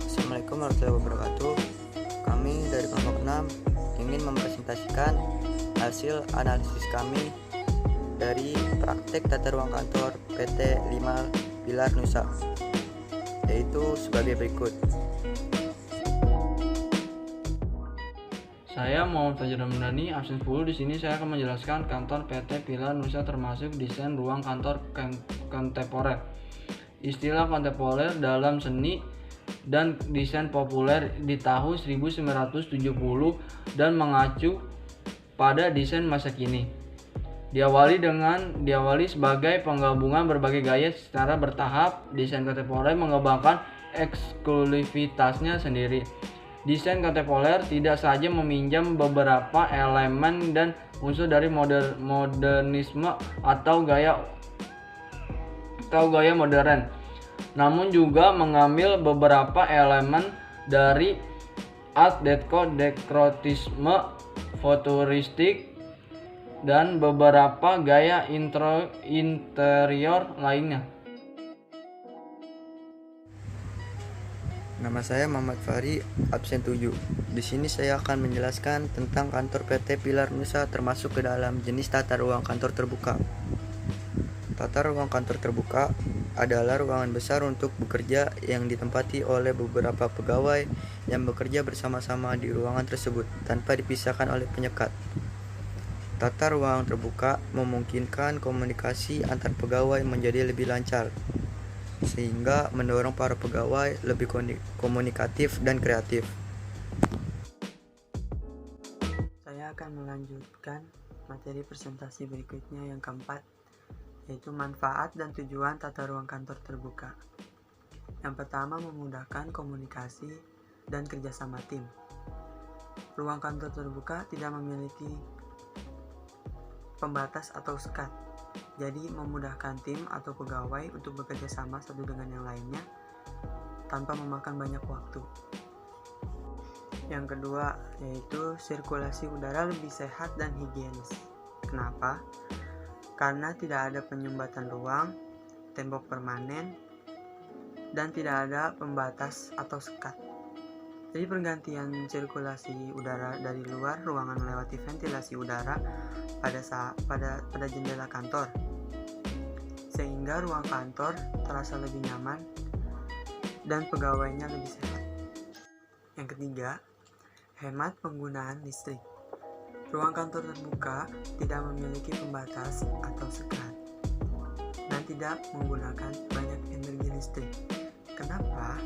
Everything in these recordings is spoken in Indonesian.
Assalamualaikum warahmatullahi wabarakatuh. Kami dari kelompok 6 ingin mempresentasikan hasil analisis kami dari praktek tata ruang kantor PT 5 Pilar Nusa, yaitu sebagai berikut. Saya Muhammad Fajar Ramdhani, absen 10. Di sini saya akan menjelaskan kantor PT Pilar Nusa termasuk desain ruang kantor kontemporer. Istilah kontemporer dalam seni dan desain populer di tahun 1970 dan mengacu pada desain masa kini. Diawali sebagai penggabungan berbagai gaya secara bertahap, desain kontemporer mengembangkan eksklusivitasnya sendiri. Desain kontemporer tidak saja meminjam beberapa elemen dan unsur dari modernisme atau gaya modern, namun juga mengambil beberapa elemen dari Art Deco, dekrotisme, futuristik, dan beberapa gaya interior lainnya. Nama saya Muhammad Fahri, absen 7. Di sini saya akan menjelaskan tentang kantor PT Pilar Nusa termasuk ke dalam jenis tata ruang kantor terbuka. Tata ruang kantor terbuka adalah ruangan besar untuk bekerja yang ditempati oleh beberapa pegawai yang bekerja bersama-sama di ruangan tersebut tanpa dipisahkan oleh penyekat. Tata ruang terbuka memungkinkan komunikasi antar pegawai menjadi lebih lancar, sehingga mendorong para pegawai lebih komunikatif dan kreatif. Saya akan melanjutkan materi presentasi berikutnya yang keempat, yaitu manfaat dan tujuan tata ruang kantor terbuka. Yang pertama, memudahkan komunikasi dan kerjasama tim. Ruang kantor terbuka tidak memiliki pembatas atau sekat, jadi memudahkan tim atau pegawai untuk bekerja sama satu dengan yang lainnya tanpa memakan banyak waktu. Yang kedua, yaitu sirkulasi udara lebih sehat dan higienis. Kenapa? Karena tidak ada penyumbatan ruang, tembok permanen, dan tidak ada pembatas atau sekat. Jadi pergantian sirkulasi udara dari luar ruangan melewati ventilasi udara pada jendela kantor, sehingga ruang kantor terasa lebih nyaman dan pegawainya lebih sehat. Yang ketiga, hemat penggunaan listrik. Ruang kantor terbuka tidak memiliki pembatas atau sekat dan tidak menggunakan banyak energi listrik. Kenapa?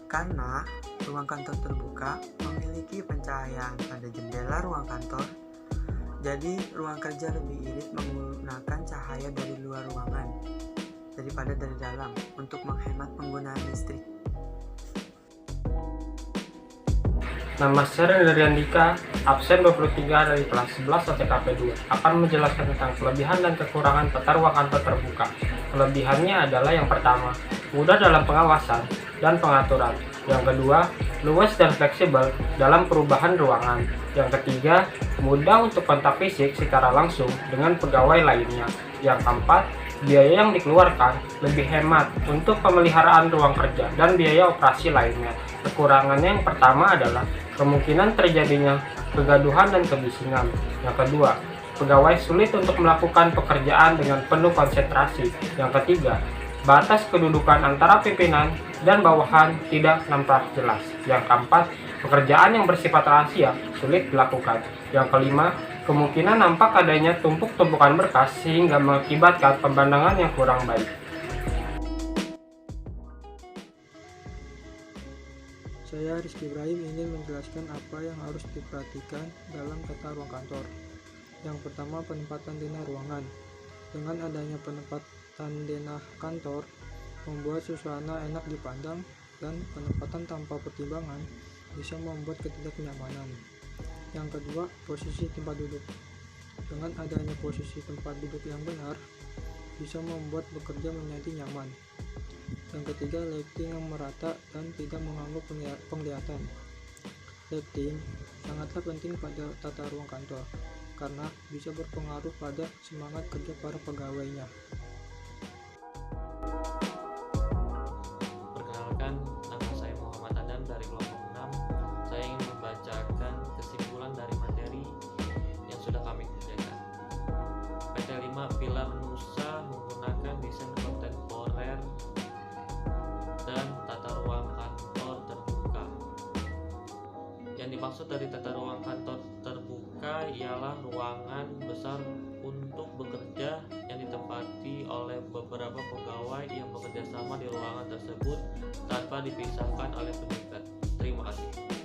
Karena ruang kantor terbuka memiliki pencahayaan pada jendela ruang kantor, jadi ruang kerja lebih irit menggunakan cahaya dari luar ruangan daripada dari dalam untuk menghemat penggunaan listrik. Nama saya Rendra Andika, absen 23 dari kelas 11 ATKP 2, akan menjelaskan tentang kelebihan dan kekurangan tata ruang kantor terbuka. Kelebihannya adalah yang pertama, mudah dalam pengawasan dan pengaturan. Yang kedua, luas dan fleksibel dalam perubahan ruangan. Yang ketiga, mudah untuk kontak fisik secara langsung dengan pegawai lainnya. Yang keempat, biaya yang dikeluarkan lebih hemat untuk pemeliharaan ruang kerja dan biaya operasi lainnya. Kekurangannya yang pertama adalah kemungkinan terjadinya kegaduhan dan kebisingan. Yang kedua, pegawai sulit untuk melakukan pekerjaan dengan penuh konsentrasi. Yang ketiga, batas kedudukan antara pimpinan dan bawahan tidak nampak jelas. Yang keempat, pekerjaan yang bersifat rahasia sulit dilakukan. Yang kelima, kemungkinan nampak adanya tumpuk-tumpukan berkas sehingga mengakibatkan pemandangan yang kurang baik. Saya Rizky Ibrahim ingin menjelaskan apa yang harus diperhatikan dalam tata ruang kantor. Yang pertama, penempatan denah ruangan. Dengan adanya penempatan denah kantor, membuat suasana enak dipandang dan penempatan tanpa pertimbangan bisa membuat ketidaknyamanan. Yang kedua, posisi tempat duduk. Dengan adanya posisi tempat duduk yang benar, bisa membuat bekerja menjadi nyaman. Yang ketiga, lighting yang merata dan tidak mengganggu penglihatan. Lighting sangatlah penting pada tata ruang kantor karena bisa berpengaruh pada semangat kerja para pegawainya. Pilar Nusa menggunakan desain kontemporer dan tata ruang kantor terbuka. Yang dimaksud dari tata ruang kantor terbuka ialah ruangan besar untuk bekerja yang ditempati oleh beberapa pegawai yang bekerja sama di ruangan tersebut tanpa dipisahkan oleh pengikat. Terima kasih.